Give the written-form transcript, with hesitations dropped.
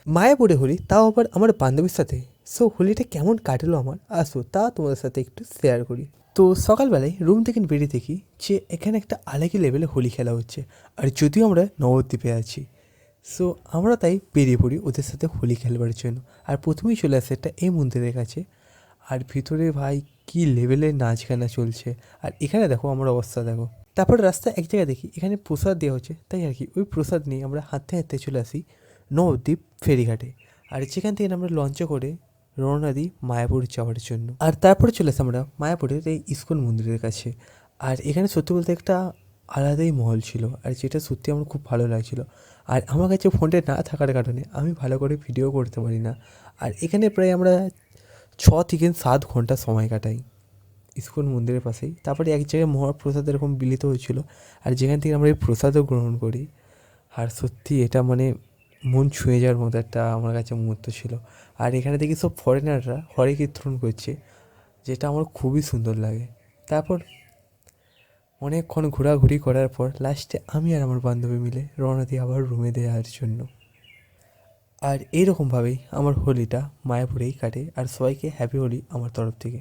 মায়াপুরে হোলি, তাও আবার আমার বান্ধবীর সাথে। সো হোলিটা কেমন কাটলো আমার, আসো তা তোমাদের সাথে একটু শেয়ার করি। তো সকালবেলায় রুম থেকে বেরিয়ে দেখি যে এখানে একটা আলাদা লেভেলে হোলি খেলা হচ্ছে। আর যদিও আমরা নবদ্বীপে আছি, সো আমরা তাই বেরিয়ে পড়ি ওদের সাথে হোলি খেলবার জন্য। আর প্রথমেই চলে আসে একটা এই মন্দিরের কাছে। আর ভিতরে ভাই কি লেভেলের নাচ গানা চলছে। আর এখানে দেখো আমার অবস্থা দেখো। তারপর রাস্তায় এক জায়গায় দেখি এখানে প্রসাদ দেওয়া হচ্ছে, তাই আর কি ওই প্রসাদ নিয়ে আমরা হাঁটতে হাঁটতে চলে আসি নবদ্বীপ ফেরিঘাটে। আর যেখান থেকে আমরা লঞ্চে করে রওনা দিই মায়াপুর যাওয়ার জন্য। আর তারপরে চলে আসি আমরা মায়াপুরের এই ইস্কন মন্দিরের কাছে। আর এখানে সত্যি বলতে একটা আলাদাই মহল ছিল, আর যেটা সত্যি আমার খুব ভালো লাগছিলো। আর আমার কাছে ফোনটা না থাকার কারণে আমি ভালো করে ভিডিও করতে পারি না। আর এখানে প্রায় আমরা 6 থেকে 7 ঘন্টা সময় কাটাই ইস্কন মন্দিরের পাশেই। তারপরে এক জায়গায় মহাপ্রসাদ এরকম বিলিত হয়েছিল, আর যেখান থেকে আমরা এই প্রসাদও গ্রহণ করি। আর সত্যি এটা মানে মন ছুঁয়ে যাওয়ার মতো একটা আমার কাছে মুহূর্ত ছিল। আর এখানে দেখি সব ফরেনাররা হরে কীর্তন করছে, যেটা আমার খুবই সুন্দর লাগে। তারপর অনেকক্ষণ ঘোরাঘুরি করার পর লাস্টে আমি আর আমার বান্ধবী মিলে রওনা দিই আবার রুমে দেওয়ার জন্য। আর এইরকমভাবেই আমার হোলিটা মায়াপুরেই কাটে। আর সবাইকে হ্যাপি হোলি আমার তরফ থেকে।